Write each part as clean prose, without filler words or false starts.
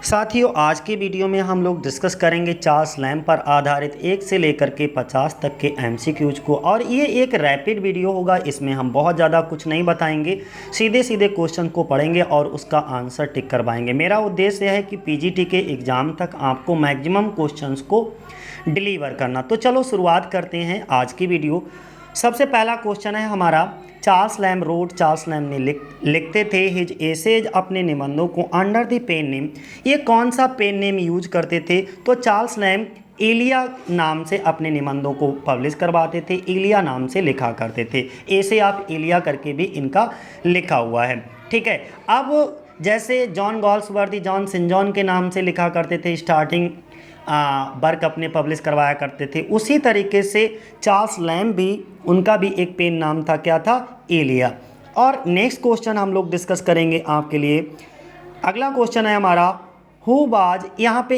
साथियों, आज की वीडियो में हम लोग डिस्कस करेंगे चार्ल्स लैम्ब पर आधारित 1 से लेकर के 50 तक के एमसीक्यूज को। और ये एक रैपिड वीडियो होगा, इसमें हम बहुत ज़्यादा कुछ नहीं बताएंगे, सीधे सीधे क्वेश्चन को पढ़ेंगे और उसका आंसर टिक करवाएंगे। मेरा उद्देश्य है कि पीजीटी के एग्ज़ाम तक आपको मैक्सिमम क्वेश्चंस को डिलीवर करना। तो चलो शुरुआत करते हैं आज की वीडियो। सबसे पहला क्वेश्चन है हमारा, Charles lamb road, Charles Lamb ने लिखते थे हिज एसेज, अपने निबंधों को अंडर द पेन नेम। ये कौन सा पेन नेम यूज करते थे? तो चार्ल्स लैम्ब इलिया नाम से अपने निबंधों को पब्लिश करवाते थे, इलिया नाम से लिखा करते थे। ऐसे आप इलिया करके भी इनका लिखा हुआ है, ठीक है। अब जैसे जॉन गॉल्सवर्दी, जॉन सिंजॉन के नाम से लिखा करते थे, स्टार्टिंग वर्क अपने पब्लिश करवाया करते थे, उसी तरीके से चार्ल्स लैम्ब भी, उनका भी एक पेन नाम था, क्या था? एलिया। और नेक्स्ट क्वेश्चन हम लोग डिस्कस करेंगे आपके लिए। अगला क्वेश्चन है हमारा, हु वाज, यहाँ पे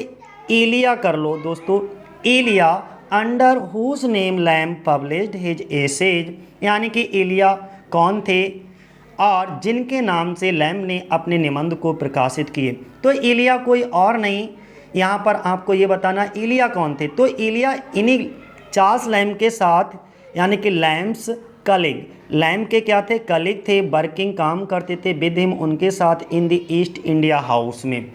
एलिया कर लो दोस्तों, Elia under whose name Lamb published his essays, यानी कि एलिया कौन थे और जिनके नाम से लैम्ब ने अपने निबंध को प्रकाशित किए। तो एलिया कोई और नहीं, यहाँ पर आपको ये बताना इलिया कौन थे। तो इलिया इन्हीं चार्ल्स लैम्ब के साथ, यानी कि लैम्ब्स कलीग, लैम्ब के क्या थे? कलीग थे, वर्किंग काम करते थे विद हिम, उनके साथ in the east India house में।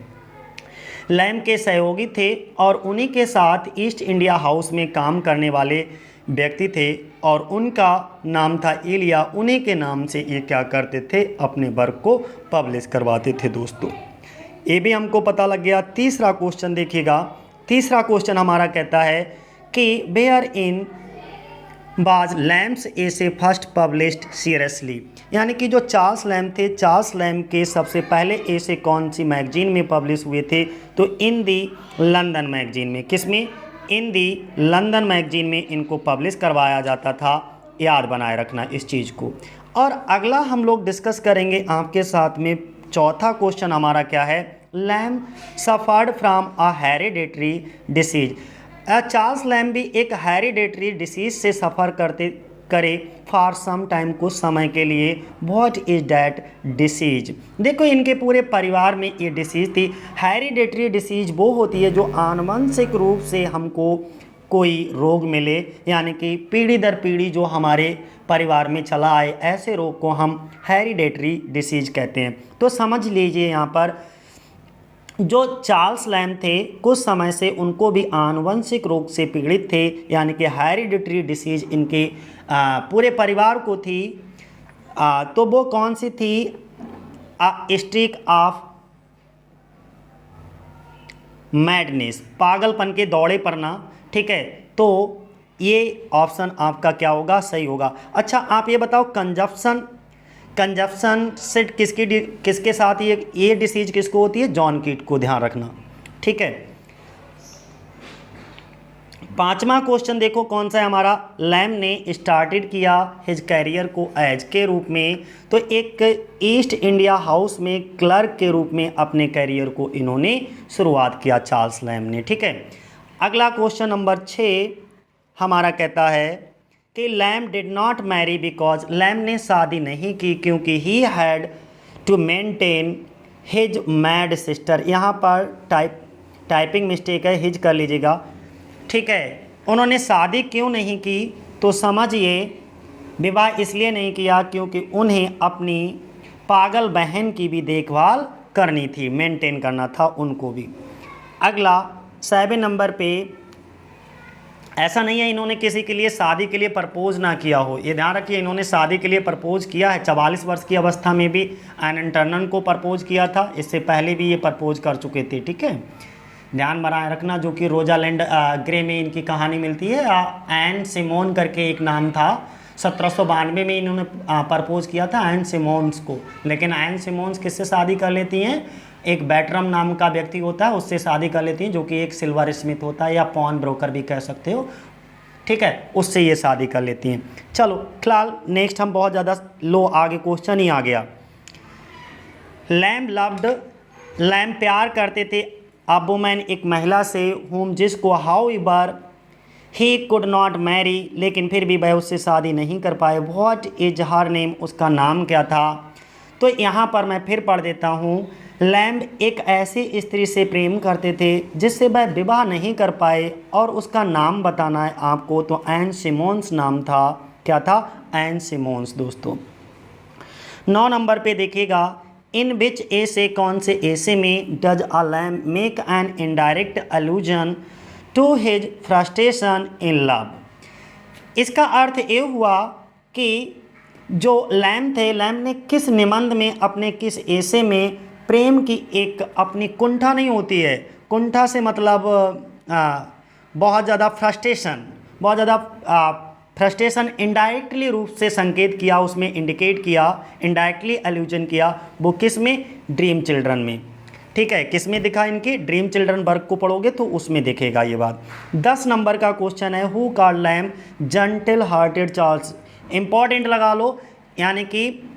लैम्ब के सहयोगी थे और उन्हीं के साथ ईस्ट इंडिया हाउस में काम करने वाले व्यक्ति थे और उनका नाम था इलिया। उन्हीं के नाम से ये क्या करते थे? अपने वर्क को पब्लिश करवाते थे दोस्तों। ये भी हमको पता लग गया। तीसरा क्वेश्चन देखिएगा, तीसरा क्वेश्चन हमारा कहता है कि where in was Lamb's essay first published seriously, यानी कि जो चार्ल्स लैम्ब थे, चार्ल्स लैम्ब के सबसे पहले ऐसे कौन सी मैगजीन में पब्लिश हुए थे? तो इन दी लंदन मैगजीन में। किस में? इन दी लंदन मैगजीन में इनको पब्लिश करवाया जाता था। याद बनाए रखना इस चीज़ को। और अगला हम लोग डिस्कस करेंगे आपके साथ में, चौथा क्वेश्चन हमारा क्या है, lamb suffered from a hereditary disease. Charles lamb भी एक हेरिडेटरी डिसीज से सफ़र करे फॉर सम टाइम, कुछ समय के लिए। What is that disease? देखो, इनके पूरे परिवार में ये डिसीज थी। हेरिडेटरी डिसीज वो होती है जो आनुवंशिक रूप से हमको कोई रोग मिले, यानी कि पीढ़ी दर पीढ़ी जो हमारे परिवार में चला आए, ऐसे रोग को हम हेरिडेटरी डिसीज कहते हैं। तो समझ लीजिए यहाँ पर जो चार्ल्स लैम्ब थे, कुछ समय से उनको भी आनुवंशिक रोग से पीड़ित थे, यानी कि हेरिडिटरी डिसीज इनके पूरे परिवार को थी। तो वो कौन सी थी? स्ट्रीक ऑफ मैडनेस, पागलपन के दौड़े पड़ना, ठीक है। तो ये ऑप्शन आपका क्या होगा? सही होगा। अच्छा, आप ये बताओ, कंजप्शन से किसके साथ ये डिसीज किसको होती है? जॉन कीट को, ध्यान रखना, ठीक है। पांचवा क्वेश्चन देखो कौन सा है हमारा, लैम्ब ने स्टार्टेड किया हिज कैरियर को एज के रूप में। तो एक ईस्ट इंडिया हाउस में क्लर्क के रूप में अपने कैरियर को इन्होंने शुरुआत किया, चार्ल्स लैम्ब ने, ठीक है। अगला क्वेश्चन नंबर 6 हमारा कहता है कि Lamb did not marry because, Lamb ने शादी नहीं की क्योंकि he had to maintain his mad sister. यहाँ पर टाइपिंग मिस्टेक है, हिज कर लीजिएगा, ठीक है। उन्होंने शादी क्यों नहीं की? तो समझिए, विवाह इसलिए नहीं किया क्योंकि उन्हें अपनी पागल बहन की भी देखभाल करनी थी, मेंटेन करना था उनको भी। अगला 7 नंबर पे, ऐसा नहीं है इन्होंने किसी के लिए शादी के लिए प्रपोज ना किया हो, ये ध्यान रखिए, इन्होंने शादी के लिए प्रपोज किया है। 44 वर्ष की अवस्था में भी एन टर्नन को प्रपोज किया था, इससे पहले भी ये प्रपोज कर चुके थे, ठीक है। ध्यान बनाए रखना, जो कि रोजालैंड ग्रे में इनकी कहानी मिलती है। एन सिमोन करके एक नाम था, 1792 में इन्होंने प्रपोज किया था एन सिमोन्स को। लेकिन एन सिमोन्स किससे शादी कर लेती हैं? एक बैटरम नाम का व्यक्ति होता है, उससे शादी कर लेती हैं, जो कि एक सिल्वर स्मिथ होता है या पॉन ब्रोकर भी कह सकते हो, ठीक है। उससे ये शादी कर लेती हैं। चलो फिलहाल नेक्स्ट हम बहुत ज़्यादा लो, आगे क्वेश्चन ही आ गया। लैम्ब लव्ड, लैम्ब प्यार करते थे अ वुमन, एक महिला से, हुम जिसको however he could not marry, लेकिन फिर भी वह उससे शादी नहीं कर पाए। व्हाट इज हर नेम, उसका नाम क्या था? तो यहाँ पर मैं फिर पढ़ देता हूँ लैम्ब एक ऐसी स्त्री से प्रेम करते थे जिससे वह विवाह नहीं कर पाए और उसका नाम बताना है आपको, तो एन सिमोन्स नाम था। क्या था? एन सिमोन्स दोस्तों। 9 नंबर पे देखिएगा, इन विच ऐसे कौन से ऐसे में does a Lamb make an indirect allusion to his frustration in love. इसका अर्थ ये हुआ कि जो लैम्ब थे, लैम्ब ने किस निबंध में, अपने किस ऐसे में प्रेम की एक अपनी कुंठा नहीं होती है, कुंठा से मतलब बहुत ज़्यादा फ्रस्ट्रेशन, बहुत ज़्यादा फ्रस्ट्रेशन इनडायरेक्टली रूप से संकेत किया, उसमें इंडिकेट किया, इनडायरेक्टली एल्यूजन किया, वो किस में? ड्रीम चिल्ड्रन में। ठीक है, किस में दिखा? इनके ड्रीम चिल्ड्रन वर्क को पढ़ोगे तो उसमें दिखेगा ये बात। 10 नंबर का क्वेश्चन है, who called lamb gentle hearted Charles. Important लगा लो, यानी कि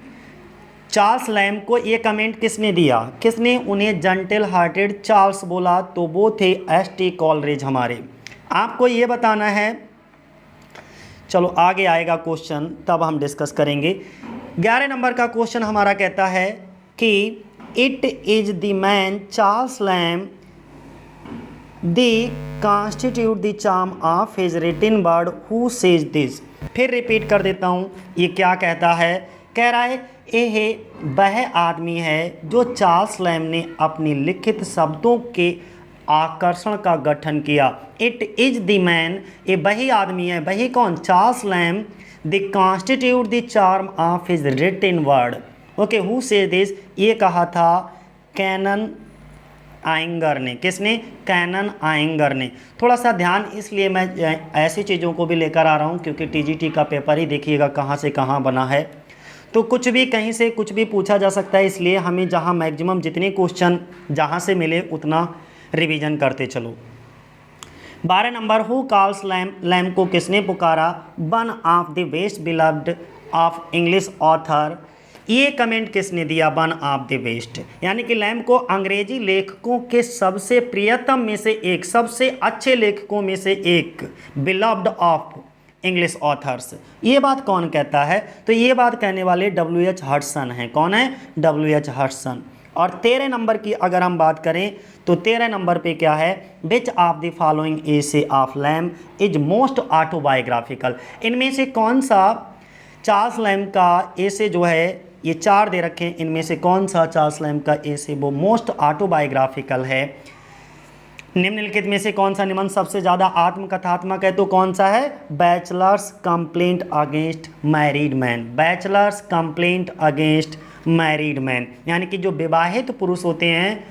चार्ल्स लैम्ब को ये कमेंट किसने दिया, किसने उन्हें जेंटल हार्टेड चार्ल्स बोला? तो वो थे एस.टी. कॉलरिज हमारे। आपको ये बताना है, चलो आगे आएगा क्वेश्चन तब हम डिस्कस करेंगे। 11 नंबर का क्वेश्चन हमारा कहता है कि it is the man Charles Lamb the constitute the charm of his written word who says this. फिर रिपीट कर देता हूँ, ये क्या कहता है? कह रहा है यह वह आदमी है जो चार्ल्स लैम्ब ने अपनी लिखित शब्दों के आकर्षण का गठन किया। इट इज द मैन, ये वही आदमी है, वही कौन? Charles Lamb the constitute the charm of his written word. Okay, who says this? ये कहा था कैनन आइंगर ने। किसने? कैनन आइंगर ने। थोड़ा सा ध्यान, इसलिए मैं ऐसी चीज़ों को भी लेकर आ रहा हूँ क्योंकि टीजीटी का पेपर ही देखिएगा कहाँ से कहाँ बना है, तो कुछ भी कहीं से कुछ भी पूछा जा सकता है, इसलिए हमें जहाँ मैक्सिमम जितने क्वेश्चन जहाँ से मिले उतना रिवीजन करते चलो। 12 number, who calls lamb, lamb को किसने पुकारा one of the best beloved of English author. ये कमेंट किसने दिया? वन ऑफ द बेस्ट, यानी कि लैम्ब को अंग्रेजी लेखकों के सबसे प्रियतम में से एक, सबसे अच्छे लेखकों में से एक, बिलव्ड ऑफ इंग्लिश ऑथर्स। ये बात कौन कहता है? तो ये बात कहने वाले W.H. हडसन हैं। कौन है? W.H. हडसन। और 13 नंबर की अगर हम बात करें तो 13 नंबर पे क्या है? Which of the following essay of lamb is most autobiographical. इनमें से कौन सा चार्ल्स लैम्ब का एसे जो है, ये 4 दे रखे हैं, इनमें से कौन सा चार्ल्स लैम्ब का एसे वो मोस्ट ऑटोबायोग्राफिकल है? निम्नलिखित में से कौन सा निबंध सबसे ज़्यादा आत्मकथात्मक है? तो कौन सा है? Bachelors complaint against married man. Bachelors complaint against married man, यानी कि जो विवाहित पुरुष होते हैं,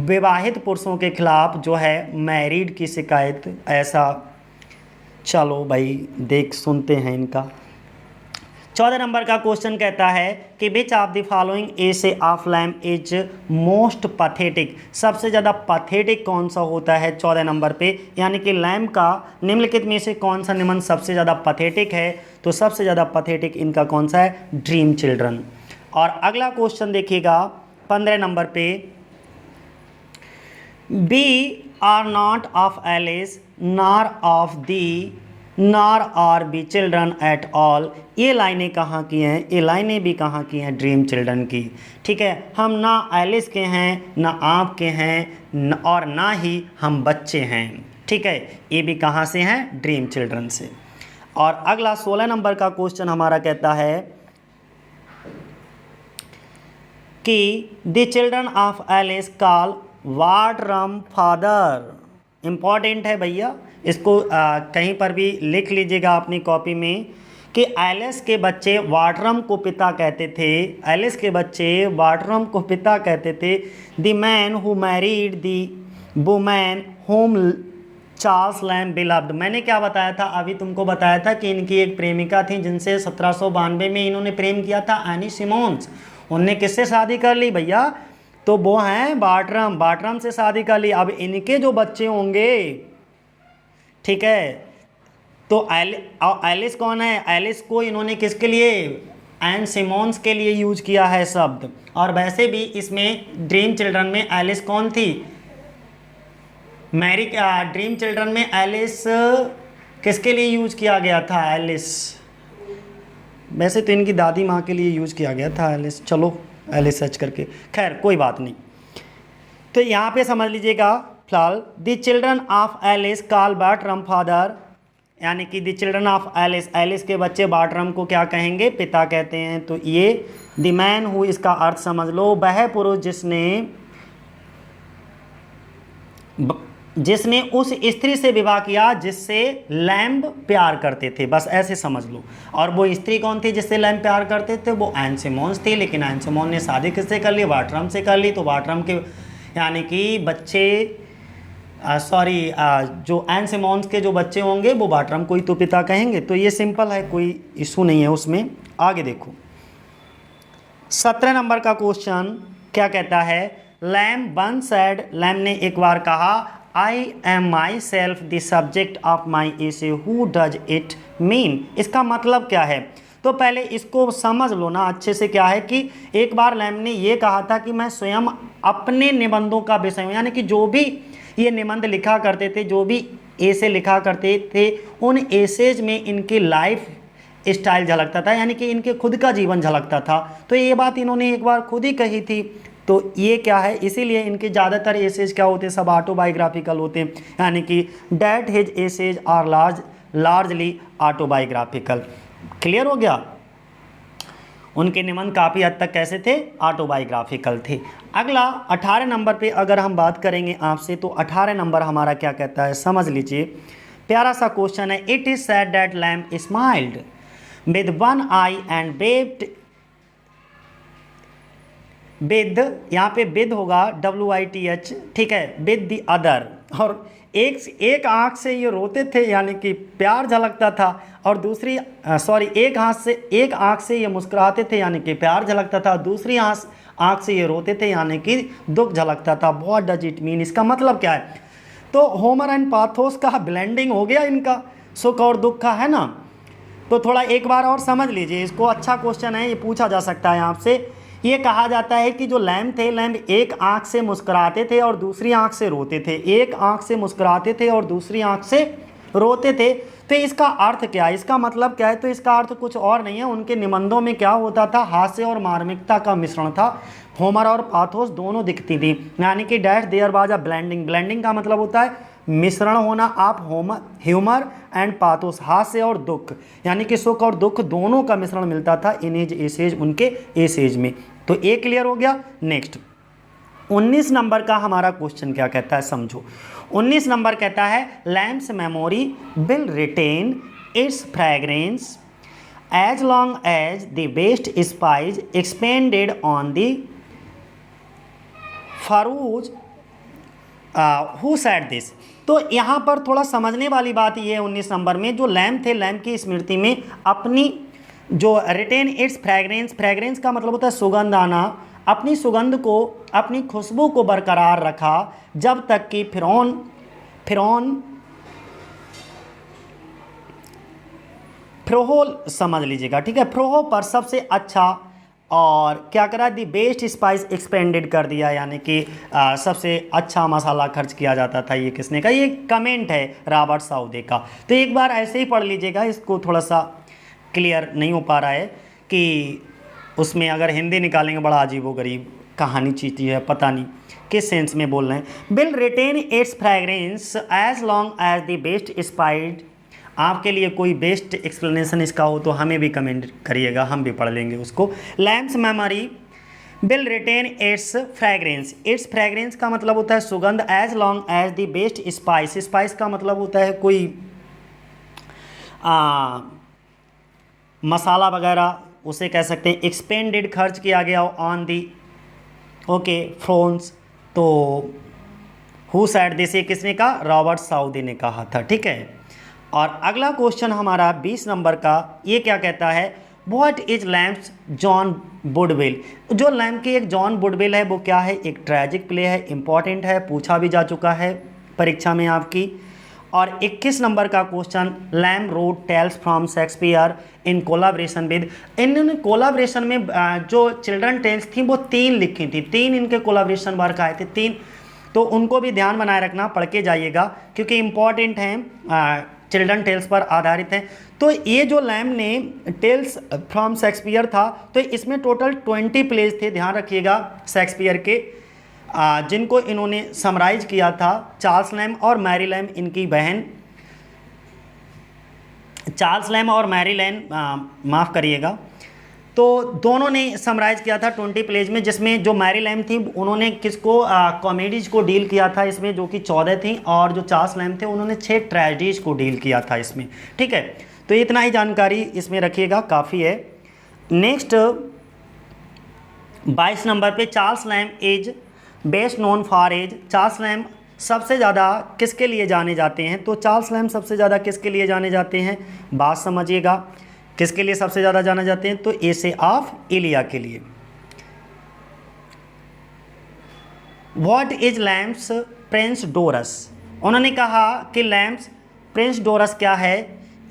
विवाहित पुरुषों के खिलाफ जो है मैरिड की शिकायत, ऐसा। चलो भाई देख सुनते हैं इनका। 14 नंबर का क्वेश्चन कहता है कि which of the following essay of lamb is most pathetic. सबसे ज़्यादा पैथेटिक कौन सा होता है 14 नंबर पे, यानी कि लैम्ब का निम्नलिखित में से कौन सा निबंध सबसे ज़्यादा पैथेटिक है? तो सबसे ज़्यादा पैथेटिक इनका कौन सा है? Dream children. और अगला क्वेश्चन देखिएगा 15 नंबर पे, we are not of Alice nor of thee nor are we children at all. ये लाइनें कहाँ की हैं? ये लाइनें भी कहाँ की हैं? ड्रीम चिल्ड्रन की। ठीक है, हम ना एलिस के हैं, ना आप के हैं, और ना ही हम बच्चे हैं। ठीक है, ये भी कहाँ से हैं? ड्रीम चिल्ड्रन से। और अगला 16 नंबर का क्वेश्चन हमारा कहता है कि the children of Alice call Bartrum father. Important है भैया, इसको कहीं पर भी लिख लीजिएगा अपनी कॉपी में कि एलिस के बच्चे वाटरम को पिता कहते थे। एलिस के बच्चे वाटरम को पिता कहते थे। The man who married the woman whom Charles Lamb beloved. मैंने क्या बताया था? अभी तुमको बताया था कि इनकी एक प्रेमिका थी जिनसे 1792 में इन्होंने प्रेम किया था, एनी सिमोन्स। उनने किससे शादी कर ली भैया? तो वो हैं बाटरम, बाटरम से शादी कर ली। अब इनके जो बच्चे होंगे, ठीक है, तो एलिस कौन है? एलिस को इन्होंने किसके लिए? एन सिमोन्स के लिए यूज किया है शब्द। और वैसे भी इसमें ड्रीम चिल्ड्रन में एलिस कौन थी? मैरी। ड्रीम चिल्ड्रन में एलिस किसके लिए यूज किया गया था? एलिस वैसे तो इनकी दादी माँ के लिए यूज किया गया था एलिस। चलो एलिस सर्च करके, खैर कोई बात नहीं। तो यहाँ पे समझ लीजिएगा फिलहाल, the children of Alice call Bartrum father, यानी कि the children of Alice, Alice के बच्चे बार्ट्रम को क्या कहेंगे, पिता कहते हैं। तो ये द मैन हु, इसका अर्थ समझ लो, वह पुरुष जिसने उस स्त्री से विवाह किया जिससे लैम्ब प्यार करते थे, बस ऐसे समझ लो। और वो स्त्री कौन थी जिससे लैम्ब प्यार करते थे, वो एनसिमोन्स थी। लेकिन एनसिमोन ने शादी किससे कर ली, बार्ट्रम से कर ली। तो बार्ट्रम के यानी कि बच्चे जो एनसिमोन्स के जो बच्चे होंगे वो बार्ट्रम को ही तो पिता कहेंगे। तो ये सिंपल है, कोई इशू नहीं है उसमें। आगे देखो 17 नंबर का क्वेश्चन क्या कहता है, लैम वन सैड, लैम ने एक बार कहा, I am my self the subject of my essay, who does it mean, इसका मतलब क्या है। तो पहले इसको समझ लो ना अच्छे से। क्या है कि एक बार लैम ने ये कहा था कि मैं स्वयं अपने निबंधों का विषय हूँ, यानी कि जो भी ये निबंध लिखा करते थे, जो भी ऐसे लिखा करते थे, उन एसेज में इनकी लाइफ स्टाइल झलकता था, यानी कि इनके खुद का जीवन झलकता था। तो ये बात इन्होंने एक बार खुद ही कही थी। तो ये क्या है, इसीलिए इनके ज़्यादातर एसेज क्या होते हैं, सब ऑटोबायोग्राफिकल होते हैं, यानी कि that his essays are largely autobiographical. Clear हो गया। उनके निबंध काफ़ी हद तक कैसे थे, ऑटोबायोग्राफिकल थे। अगला 18 नंबर पे अगर हम बात करेंगे आपसे, तो 18 नंबर हमारा क्या कहता है, समझ लीजिए। प्यारा सा क्वेश्चन है, it is said that Lamb smiled with one eye and wept with, यहाँ पे विद होगा WITH, ठीक है, विद द अदर, और एक आँख से ये रोते थे, यानी कि प्यार झलकता था, और दूसरी एक आँख से ये मुस्कुराते थे, यानी कि प्यार झलकता था, दूसरी आँख से ये रोते थे, यानी कि दुख झलकता था। व्हाट डज इट मीन, इसका मतलब क्या है। तो होमर एंड पाथोस का ब्लेंडिंग हो गया इनका, सुख और दुख का, है ना। तो थोड़ा एक बार और समझ लीजिए इसको, अच्छा क्वेश्चन है, ये पूछा जा सकता है आपसे। ये कहा जाता है कि जो लैम्ब थे, लैम्ब एक आंख से मुस्कुराते थे और दूसरी आंख से रोते थे, एक आंख से मुस्कुराते थे और दूसरी आंख से रोते थे। तो इसका अर्थ क्या है, इसका मतलब क्या है, तो इसका अर्थ कुछ और नहीं है। उनके निबंधों में क्या होता था, हास्य और मार्मिकता का मिश्रण था। होमर और पाथोस दोनों दिखती थी, यानी कि dash there was a blending, blending का मतलब होता है मिश्रण होना। आप ह्यूमर एंड पाथोस, हास्य और दुख, यानी कि सुख और दुख दोनों का मिश्रण मिलता था इन एज एसेज, उनके एसेज में। तो ये क्लियर हो गया। नेक्स्ट 19 नंबर का हमारा क्वेश्चन क्या कहता है, समझो। 19 नंबर कहता है, Lamb's memory will retain its fragrance as long as the best spice expended on the Pharaohs who said this. तो यहाँ पर थोड़ा समझने वाली बात ये है 19 नंबर में, जो लैम्प थे, लैम्प की स्मृति में अपनी जो रिटेन इट्स फ्रेग्रेंस, फ्रेग्रेंस का मतलब होता है सुगंध आना, अपनी सुगंध को, अपनी खुशबू को बरकरार रखा जब तक कि फ्रोहोल समझ लीजिएगा, ठीक है, फ्रोहो पर सबसे अच्छा और क्या करा, दी बेस्ट स्पाइस एक्सपेंडेड कर दिया, यानी कि सबसे अच्छा मसाला खर्च किया जाता था। ये किसने का, ये कमेंट है रॉबर्ट साउदे का। तो एक बार ऐसे ही पढ़ लीजिएगा, इसको थोड़ा सा क्लियर नहीं हो पा रहा है कि उसमें अगर हिंदी निकालेंगे बड़ा अजीबोगरीब कहानी चीज़ है, पता नहीं किस सेंस में बोल रहे हैं। Will retain its fragrance as long as the best spice. आपके लिए कोई बेस्ट एक्सप्लेनेशन इसका हो तो हमें भी कमेंट करिएगा, हम भी पढ़ लेंगे उसको। Lamb's memory will retain its fragrance, its fragrance का मतलब होता है सुगंध, as long as the best spice, spice का मतलब होता है कोई मसाला वगैरह, उसे कह सकते हैं। एक्सपेंडेड खर्च किया गया ऑन दी, ओके, फ्रोन्स। तो हु सेड दिस, ये किसने कहा, रॉबर्ट साउदी ने कहा था, ठीक है। और अगला क्वेश्चन हमारा 20 नंबर का, ये क्या कहता है, व्हाट इज लैम्प्स जॉन वुडविल। जो लैम्प की एक जॉन वुडविल है वो क्या है, एक ट्रैजिक प्ले है, इंपॉर्टेंट है, पूछा भी जा चुका है परीक्षा में आपकी। और 21 नंबर का question, Lamb wrote tales from Shakespeare in collaboration with, इन्होंने कोलाब्रेशन में जो चिल्ड्रन टेल्स थी वो 3 लिखी थी, 3 इनके कोलाब्रेशन वर्क आए थे, 3। तो उनको भी ध्यान बनाए रखना, पढ़ के जाइएगा क्योंकि इंपॉर्टेंट हैं, चिल्ड्रन टेल्स पर आधारित हैं। तो ये जो लैम्प ने टेल्स फ्रॉम शेक्सपियर था, तो इसमें टोटल 20 प्लेज थे, ध्यान रखिएगा शेक्सपियर के। जिनको इन्होंने समराइज किया था, चार्ल्स लैम्ब और मैरी लैम्ब, इनकी बहन चार्ल्स लैम्ब और मैरी लैम्ब, माफ़ करिएगा, तो दोनों ने समराइज किया था 20 प्लेज में, जिसमें जो मैरी लैम्ब थी उन्होंने किसको कॉमेडीज़ को डील किया था इसमें, जो कि 14 थी, और जो चार्ल्स लैम्ब थे उन्होंने 6 ट्रेजेडीज़ को डील किया था इसमें। ठीक है, तो इतना ही जानकारी इसमें रखिएगा, काफ़ी है। नेक्स्ट 22 नंबर पे Charles Lamb is best known for as. Charles Lamb सबसे ज़्यादा किसके लिए जाने जाते हैं? तो चार्ल्स लैम्ब सबसे ज़्यादा किसके लिए जाने जाते हैं, बात समझिएगा, किसके लिए सबसे ज़्यादा जाने जाते हैं? तो एसे ऑफ इलिया के लिए। What is Lamb's Prince Dorus? उन्होंने कहा कि लैम्ब्स प्रिंस डोरस क्या है?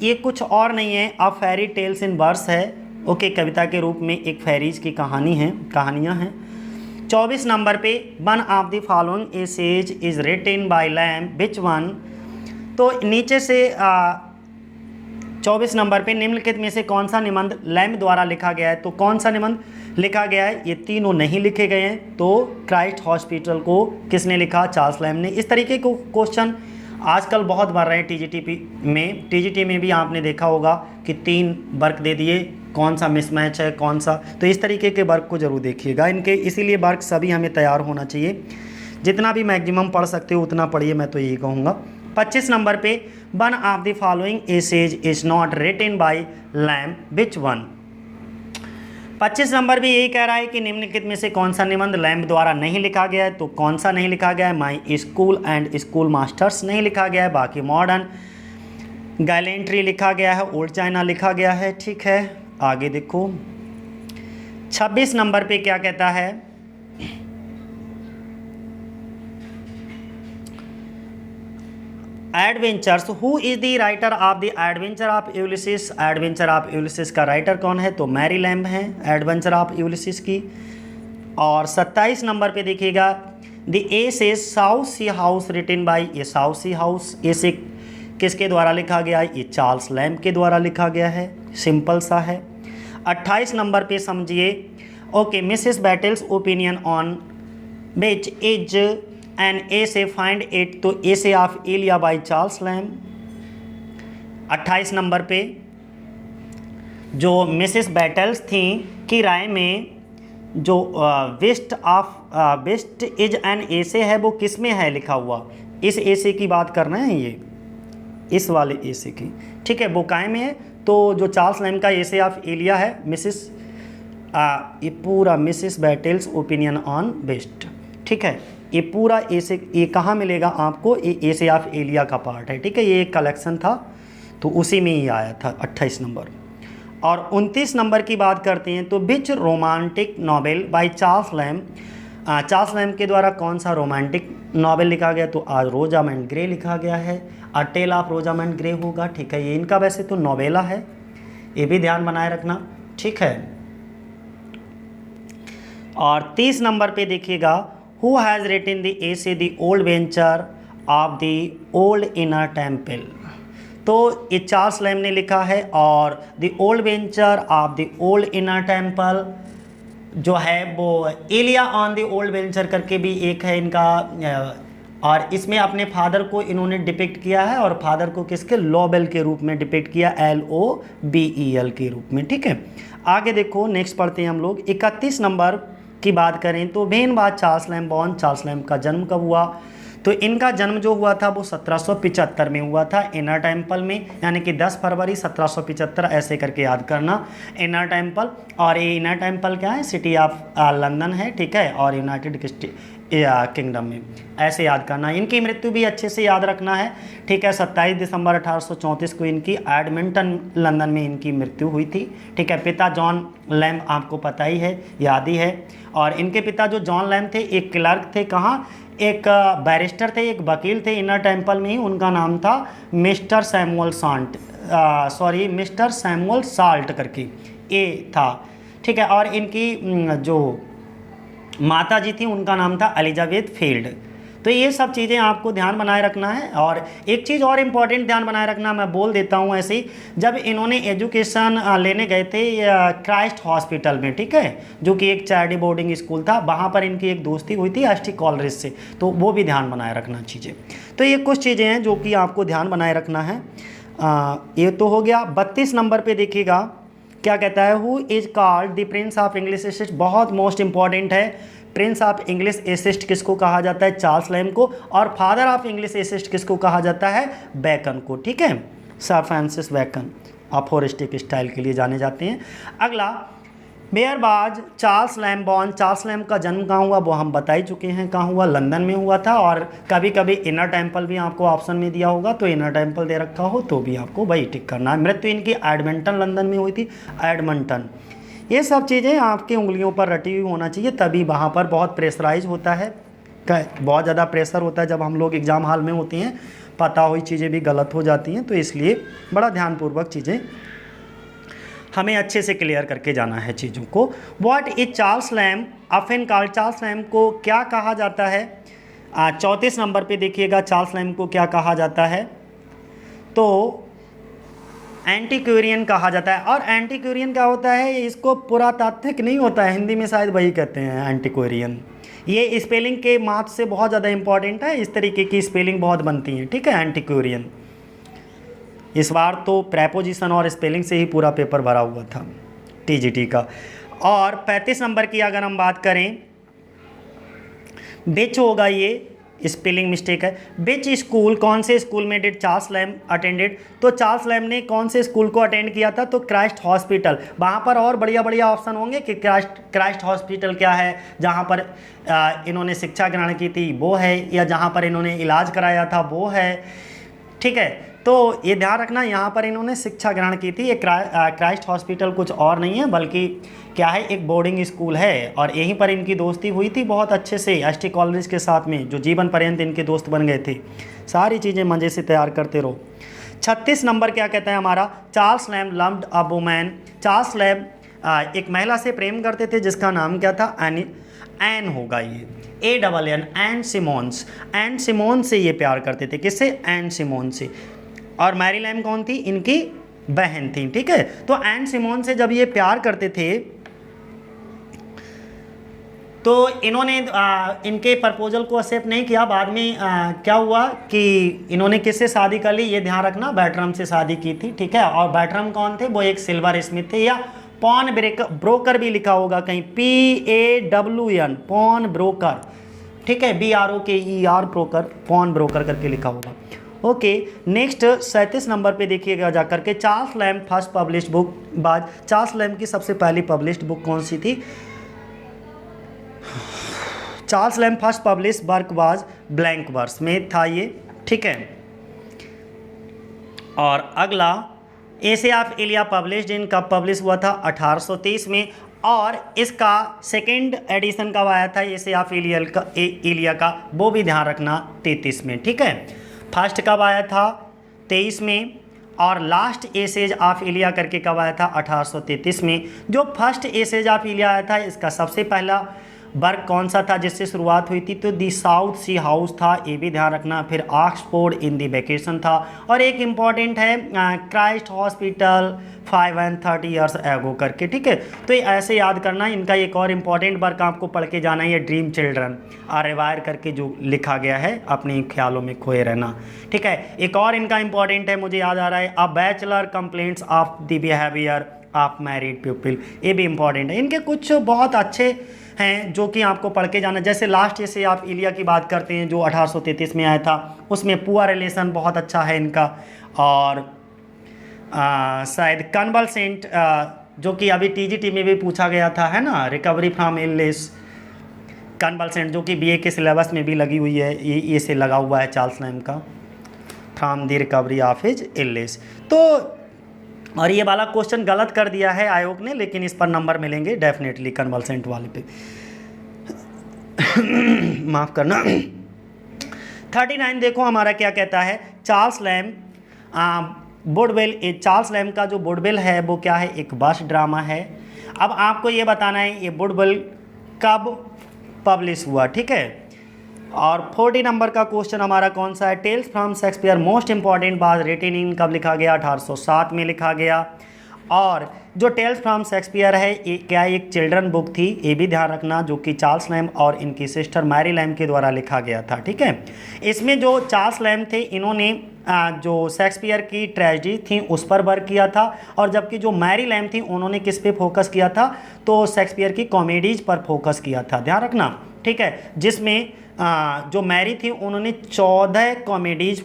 ये कुछ और नहीं है, अ फेरी टेल्स इन वर्स है। ओके, कविता के रूप में एक फेरीज की कहानियाँ हैं। 24 नंबर पे one of the following essays is written by Lamb, which one? तो नीचे से 24 नंबर पे निम्नलिखित में से कौन सा निबंध लैम्ब द्वारा लिखा गया है? तो कौन सा निबंध लिखा गया है? ये तीनों नहीं लिखे गए हैं। तो क्राइस्ट हॉस्पिटल को किसने लिखा? चार्ल्स लैम्ब ने। इस तरीके को क्वेश्चन आजकल बहुत बढ़ रहे हैं टीजीटी में भी आपने देखा होगा कि 3 वर्क दे दिए, कौन सा मिसमैच है, कौन सा, तो इस तरीके के वर्क को जरूर देखिएगा इनके, इसीलिए वर्क सभी हमें तैयार होना चाहिए। जितना भी मैक्सिमम पढ़ सकते हो उतना पढ़िए, मैं तो यही कहूँगा। 25 नंबर पे one of the following essays is not written by Lamb, which one? 25 नंबर भी यही कह रहा है कि निम्नलिखित में से कौन सा निबंध लैम्ब द्वारा नहीं लिखा गया है? तो कौन सा नहीं लिखा गया है? My school and school masters नहीं लिखा गया है, बाकी मॉडर्न गैलेंट्री लिखा गया है, ओल्ड चाइना लिखा गया है। ठीक है, आगे देखो 26 नंबर पे क्या कहता है? Adventures, who is the writer of the adventure of Ulysses? Adventure of Ulysses का राइटर कौन है? तो मैरी लैम्ब है एडवेंचर ऑफ यूलिसिस की। और 27 नंबर पे देखिएगा, the essay is South Sea House written by, ये साउथ सी हाउस एसे किसके द्वारा लिखा गया है? ये चार्ल्स लैम्ब के द्वारा लिखा गया है, सिंपल सा है। 28 नंबर पे समझिए, okay, Mrs Battle's opinion on which is an essay find it, तो essay of Elia by Charles Lamb. 28 number पे जो मिसेस बैटल्स थी की राय में जो वेस्ट इज एन एसे है वो किस में है लिखा हुआ? इस एसे की बात करना है, ये इस वाले एसे की। ठीक है, वो काय में है? तो जो चार्ल्स लैम्ब का एसे ऑफ इलिया है, ये पूरा Mrs Battle's opinion on whist. ठीक है, ये पूरा एसे, ये कहाँ मिलेगा आपको? ये एसे ऑफ एलिया का पार्ट है। ठीक है, ये एक कलेक्शन था तो उसी में ही आया था 28 नंबर। और 29 नंबर की बात करते हैं, तो which romantic novel by Charles Lamb? Charles Lamb के द्वारा कौन सा रोमांटिक नॉवेल लिखा गया? तो आज रोजामेंट ग्रे लिखा गया है, अ टेल ऑफ रोजामेंट ग्रे होगा। ठीक है, ये इनका वैसे तो नॉवेला है, ये भी ध्यान बनाए रखना। ठीक है, और 30 नंबर पे देखिएगा, who has written the essay the old venture of the old inner temple? तो ये चार्ल्स लैम्ब ने लिखा है, और the old venture of the old inner temple जो है वो Elia on the old venture करके भी एक है इनका, और इसमें अपने फादर को इन्होंने डिपिक्ट किया है, और फादर को किसके? लॉबेल के रूप में डिपिक्ट किया, LOBEL के रूप में। ठीक है, आगे देखो, नेक्स्ट पढ़ते हैं हम लोग। 31 नंबर की बात करें तो when was Charles Lamb born? Charles Lamb का जन्म कब हुआ? तो इनका जन्म जो हुआ था वो 1775 में हुआ था इनर टेम्पल में, यानी कि 10 फरवरी 1775 ऐसे करके याद करना इनर टेम्पल। और ये इनर टेम्पल क्या है? सिटी ऑफ लंदन है। ठीक है, और यूनाइटेड किंगडम में, ऐसे याद करना। इनकी मृत्यु भी अच्छे से याद रखना है। ठीक है, 27 दिसंबर 1834 को इनकी एडमिंटन लंदन में इनकी मृत्यु हुई थी। ठीक है, पिता जॉन लैम्ब आपको पता ही है, याद ही है। और इनके पिता जो जॉन लैम्ब थे एक क्लर्क थे, कहाँ? एक बैरिस्टर थे, एक वकील थे इनर टेम्पल में ही। उनका नाम था मिस्टर सैमुअल साल्ट करके ये था। ठीक है, और इनकी जो माता जी थी उनका नाम था एलिजाबेथ फील्ड। तो ये सब चीज़ें आपको ध्यान बनाए रखना है। और एक चीज़ और इम्पॉर्टेंट ध्यान बनाए रखना, मैं बोल देता हूँ ऐसे ही, जब इन्होंने एजुकेशन लेने गए थे क्राइस्ट हॉस्पिटल में, ठीक है, जो कि एक चैरिटी बोर्डिंग स्कूल था, वहाँ पर इनकी एक दोस्ती हुई थी एस टी कॉलरेज से, तो वो भी ध्यान बनाए रखना चीज़ें। तो ये कुछ चीज़ें हैं जो कि आपको ध्यान बनाए रखना है। ये तो हो गया। 32 नंबर पे देखिएगा क्या कहता है, who is called the Prince of English assist. बहुत मोस्ट इंपॉर्टेंट है, प्रिंस ऑफ इंग्लिश एसिस्ट किसको कहा जाता है, चार्ल्स लैम्ब को। और फादर ऑफ इंग्लिश एसिस्ट किसको कहा जाता है, बेकन को, ठीक है, sir Francis Bacon aphoristic style के लिए जाने जाते हैं। अगला, where was Charles Lamb born. Charles Lamb का जन्म कहाँ हुआ वो हम बता ही चुके हैं, कहाँ हुआ, लंदन में हुआ था। और कभी कभी इनर टेम्पल भी आपको ऑप्शन में दिया होगा, तो इनर टेम्पल दे रखा हो तो भी आपको वही टिक करना है। मृत्यु इनकी एडमंटन लंदन में हुई थी, एडमंटन। ये सब चीज़ें आपकी उंगलियों पर रटी हुई होना चाहिए, तभी वहाँ पर बहुत प्रेशराइज होता है, बहुत ज़्यादा प्रेशर होता है जब हम लोग एग्ज़ाम हॉल में होते हैं, पता हुई चीज़ें भी गलत हो जाती हैं, तो इसलिए बड़ा ध्यानपूर्वक चीज़ें हमें अच्छे से क्लियर करके जाना है चीज़ों को। What is Charles lamb often called. Charles lamb को क्या कहा जाता है, 34 नंबर पे देखिएगा चार्ल्स लैम्ब को क्या कहा जाता है, तो एंटीक्वेरियन कहा जाता है। और एंटीक्वेरियन क्या होता है, इसको पुरातात्विक नहीं होता है, हिंदी में शायद वही कहते हैं एंटीक्वेरियन। ये स्पेलिंग के मात से बहुत ज़्यादा इंपॉर्टेंट है, इस तरीके की स्पेलिंग बहुत बनती है, ठीक है, एंटीक्वेरियन। इस बार तो प्रेपोजिशन और स्पेलिंग से ही पूरा पेपर भरा हुआ था टीजीटी का। और 35 नंबर की अगर हम बात करें, बिच होगा, ये स्पेलिंग मिस्टेक है। बिच स्कूल, कौन से स्कूल में डिड चार्ल्स लैम्ब अटेंडेड। तो चार्ल्स लैम्ब ने कौन से स्कूल को अटेंड किया था, तो क्राइस्ट हॉस्पिटल। वहाँ पर और बढ़िया बढ़िया ऑप्शन होंगे कि क्राइस्ट हॉस्पिटल क्या है, जहाँ पर इन्होंने शिक्षा ग्रहण की थी वो है, या जहाँ पर इन्होंने इलाज कराया था वो है, ठीक है। तो ये ध्यान रखना, यहाँ पर इन्होंने शिक्षा ग्रहण की थी। ये क्राइस्ट हॉस्पिटल कुछ और नहीं है, बल्कि क्या है, एक बोर्डिंग स्कूल है। और यहीं पर इनकी दोस्ती हुई थी बहुत अच्छे से एस टी कॉलेज के साथ में, जो जीवन पर्यंत इनके दोस्त बन गए थे। सारी चीज़ें मज़े से तैयार करते रहो। 36 नंबर क्या कहता है हमारा, Charles lamb loved a woman. Charles lamb एक महिला से प्रेम करते थे जिसका नाम क्या था, एन होगा, ये ANN, Ann Simmons. Ann Simmons से ये प्यार करते थे, किससे, एन सिमोन्स से। और मैरी लैम्ब कौन थी, इनकी बहन थी, ठीक है। तो एन सिमोन से जब ये प्यार करते थे तो इन्होंने इनके प्रपोजल को एक्सेप्ट नहीं किया। बाद में क्या हुआ कि इन्होंने किससे शादी कर ली, ये ध्यान रखना, बैटरम से शादी की थी, ठीक है। और बैटरम कौन थे, वो एक सिल्वर स्मिथ थे, या पॉन ब्रोकर भी लिखा होगा कहीं, PAWN, पॉन ब्रोकर, ठीक है, BROKER ब्रोकर, पॉन ब्रोकर करके लिखा होगा। ओके, नेक्स्ट 37 नंबर पे देखिएगा जाकर के, Charles Lamb first published book. बाद चार्ल्स लैम्ब की सबसे पहली पब्लिश्ड बुक कौन सी थी, Charles Lamb first publish work was blank verse में था ये, ठीक है। और अगला, एसे ऑफ इलिया पब्लिश्ड इन, कब पब्लिश हुआ था, 1830 में। और इसका सेकेंड एडिशन कब आया था, एसे ऑफ इलिया का, वो भी ध्यान रखना, 33 में, ठीक है। फर्स्ट कब आया था, 23 में। और लास्ट एसेज ऑफ इलिया करके कब आया था, 1833 में। जो फर्स्ट एसेज ऑफ इलिया आया था, इसका सबसे पहला वर्क कौन सा था जिससे शुरुआत हुई थी, तो दी साउथ सी हाउस था, ये भी ध्यान रखना। फिर ऑक्सफोर्ड इन दी वेकेशन था। और एक इम्पॉर्टेंट है, क्राइस्ट हॉस्पिटल 5 and 30 years एगो करके, ठीक है। तो ये ऐसे याद करना। इनका एक और इम्पॉर्टेंट वर्क आपको पढ़ के जाना है, ये ड्रीम चिल्ड्रन रिवायर करके जो लिखा गया है, अपने ख्यालों में खोए रहना, ठीक है। एक और इनका इम्पॉर्टेंट है, मुझे याद आ रहा है, a bachelor complaints of the behaviour of married people, ये भी इम्पॉर्टेंट है। इनके कुछ बहुत अच्छे हैं जो कि आपको पढ़ के जाना। जैसे लास्ट से आप इलिया की बात करते हैं जो 1833 में आया था, उसमें पुअर रिलेशन बहुत अच्छा है इनका। और शायद कन्वल्सेंट, जो कि अभी टीजीटी में भी पूछा गया था, है ना, रिकवरी फ्रॉम इलनेस, कन्वल्सेंट जो कि बीए के सिलेबस में भी लगी हुई है, ये से लगा हुआ है चार्ल्स लैम्ब का, from the recovery of his illness. तो और ये वाला क्वेश्चन गलत कर दिया है आयोग ने, लेकिन इस पर नंबर मिलेंगे डेफिनेटली कन्वल्सेंट वाले पे। माफ़ करना। 39 देखो हमारा क्या कहता है, चार्ल्स लैम्ब वुडविल। चार्ल्स लैम्ब का जो वुडविल है वो क्या है, एक बस ड्रामा है। अब आपको ये बताना है ये वुडविल कब पब्लिश हुआ, ठीक है। और 40 नंबर का क्वेश्चन हमारा कौन सा है, tales from Shakespeare most important बात रिटेन इन कब लिखा गया, 1807 में लिखा गया। और जो टेल्स फ्रॉम शेक्सपियर है ये क्या एक चिल्ड्रन बुक थी, ये भी ध्यान रखना, जो कि चार्ल्स लैम्ब और इनकी सिस्टर मैरी लैम्ब के द्वारा लिखा गया था। ठीक है, इसमें जो चार्ल्स लैम्ब थे इन्होंने जो शेक्सपियर की ट्रेजेडी थी उस पर वर्क किया था, और जबकि जो मैरी लैम्ब थी उन्होंने किस पे फोकस किया था, तो शेक्सपियर की कॉमेडीज पर फोकस किया था, ध्यान रखना। ठीक है, जिसमें जो मैरी थी उन्होंने 14 कॉमेडीज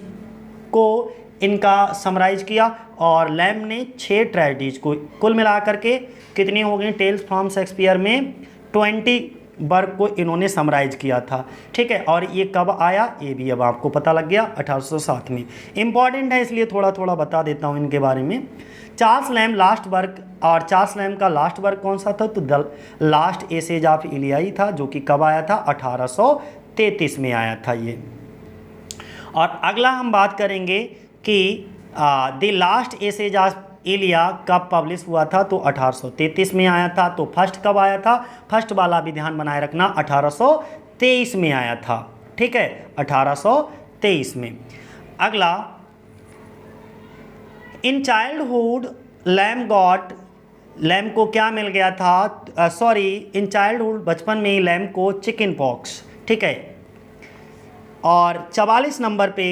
को इनका समराइज किया और लैम्ब ने 6 ट्रेजेडीज को, कुल मिलाकर के कितनी हो गई टेल्स फ्रॉम शेक्सपियर में 20 वर्क को इन्होंने समराइज किया था। ठीक है, और ये कब आया ये भी अब आपको पता लग गया, 1807 में। इंपॉर्टेंट है इसलिए थोड़ा थोड़ा बता देता हूँ इनके बारे में। चार्ल्स लैम्ब लास्ट वर्क, और चार्ल्स लैम्ब का लास्ट वर्क कौन सा था, तो द लास्ट एसेज ऑफ इलियाई था, जो कि कब आया था, 1833 में आया था ये। और अगला हम बात करेंगे कि the last essays of Elia कब पब्लिश हुआ था, तो 1833 में आया था। तो फर्स्ट कब आया था, फर्स्ट वाला भी ध्यान बनाए रखना, 1823 में आया था। ठीक है, 1823 में। अगला, इन चाइल्डहुड लैम्ब को क्या मिल गया था, इन चाइल्डहुड बचपन में ही लैम्ब को चिकन पॉक्स। ठीक है, और 44 नंबर पे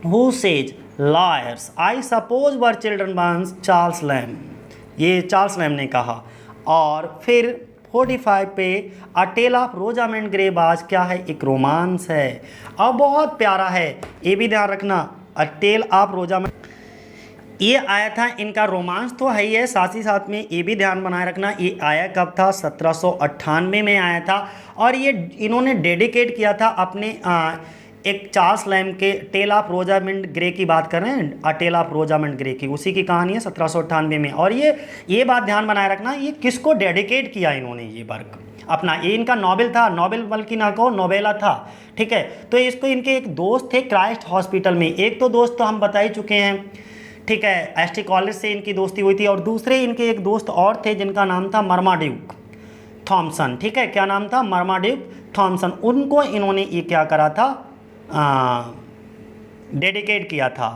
who says lawyers I suppose were children Burns, Charles lamb, ये चार्ल्स लैम्ब ने कहा। और फिर 45 पे अ टेल ऑफ रोजामेंट ग्रे बाज क्या है, एक रोमांस है और बहुत प्यारा है, ये भी ध्यान रखना। अ टेल ऑफ रोजामेंट ये आया था, इनका रोमांस तो है ही है, साथ ही साथ में ये भी ध्यान बनाए रखना ये आया कब था, 1798 में आया था। और ये इन्होंने डेडिकेट किया था अपने एक चार्ल्स लैम्ब के टेल ऑफ रोजामेंट ग्रे की बात कर रहे हैं, अ टेल ऑफ रोजामेंट ग्रे की, उसी की कहानी है 1798 में। और ये बात ध्यान बनाए रखना, ये किसको डेडिकेट किया इन्होंने ये वर्क अपना, ये इनका नॉवेल था, नॉवेल बल्कि ना कहो नोवेला था। ठीक है, तो इसको इनके एक दोस्त थे क्राइस्ट हॉस्पिटल में, एक तो दोस्त तो हम बता ही चुके हैं। ठीक है, एसटी कॉलेज से इनकी दोस्ती हुई थी, और दूसरे इनके एक दोस्त और थे जिनका नाम था मर्माड्यूक थॉमसन। ठीक है, क्या नाम था, मर्माड्यूक थॉमसन। उनको इन्होंने ये क्या करा था, डेडिकेट किया था।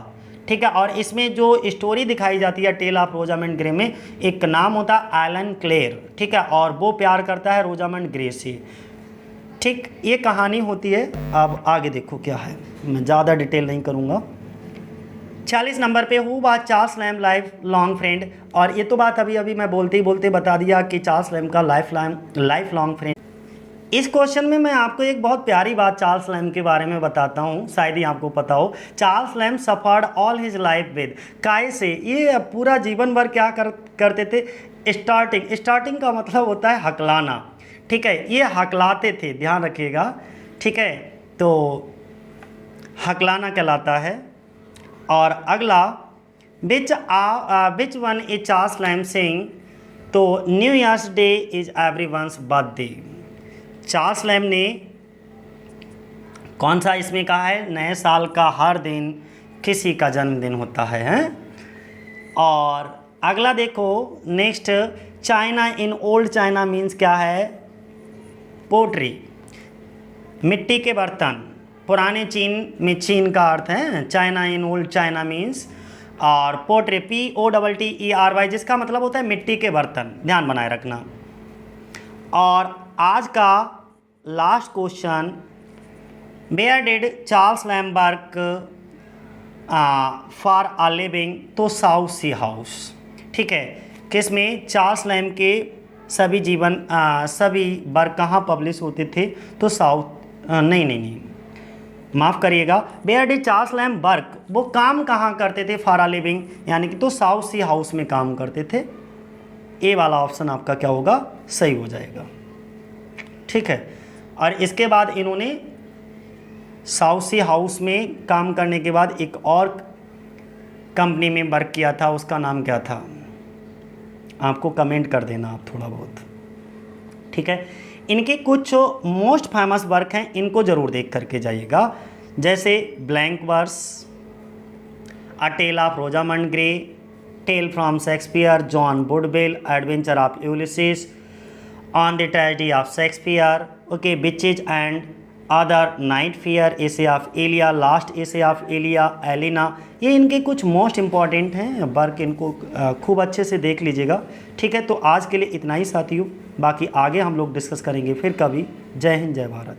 ठीक है, और इसमें जो स्टोरी दिखाई जाती है टेल ऑफ रोजामेंट ग्रे में, एक नाम होता है एलन क्लेयर। ठीक है, और वो प्यार करता है रोजामेंट ग्रे से। ठीक, ये कहानी होती है। अब आगे देखो क्या है, मैं ज़्यादा डिटेल नहीं करूँगा। 40 नंबर पे who was Charles lamb life long friend, और ये तो बात अभी मैं बोलते ही बोलते बता दिया कि चार्ल्स लैम्ब का लाइफ लॉन्ग फ्रेंड। इस क्वेश्चन में मैं आपको एक बहुत प्यारी बात चार्ल्स लैम्ब के बारे में बताता हूँ, शायद ही आपको पता हो। Charles lamb suffered all his life with, काय से, ये पूरा जीवन भर क्या करते थे, स्टार्टिंग का मतलब होता है हकलाना। ठीक है, ये हकलाते थे, ध्यान रखिएगा। ठीक है, तो हकलाना कहलाता है। और अगला, which one is Charles Lamb sing, तो New Year's Day is everyone's birthday. Charles Lamb ने कौन सा इसमें कहा है, नए साल का हर दिन किसी का जन्मदिन होता है, हैं? और अगला देखो next, China in old China means क्या है, पोट्री, मिट्टी के बर्तन। पुराने चीन में चीन का अर्थ है, China in old China means. और पोट्री POTTERY, जिसका मतलब होता है मिट्टी के बर्तन, ध्यान बनाए रखना। और आज का last question, where did Charles Lamb work for a living, तो साउथ सी हाउस। ठीक है, किसमें चार्ल्स लैम्ब के सभी वर्क कहाँ पब्लिश होते थे, तो साउथ नहीं माफ़ करिएगा, where did Charles Lamb work, वो काम कहाँ करते थे फॉर अ लिविंग, यानी कि तो साउथ सी हाउस में काम करते थे। ए वाला ऑप्शन आपका क्या होगा, सही हो जाएगा। ठीक है, और इसके बाद इन्होंने साउथ सी हाउस में काम करने के बाद एक और कंपनी में वर्क किया था, उसका नाम क्या था, आपको कमेंट कर देना आप थोड़ा बहुत। ठीक है, इनके कुछ मोस्ट फेमस वर्क हैं, इनको ज़रूर देख करके जाइएगा, जैसे blank verse, a tale of Rosamund Gray, tale from Shakespeare, John Woodvil, adventure of Ulysses, on the tragedy of Shakespeare, okay, witches and other, night fear, essay of Elia, last essay of Elia, Elina, ये इनके कुछ most important हैं work, इनको खूब अच्छे से देख लीजिएगा। ठीक है, तो आज के लिए इतना ही साथियों, बाकी आगे हम लोग डिस्कस करेंगे फिर कभी। जय हिंद, जय भारत।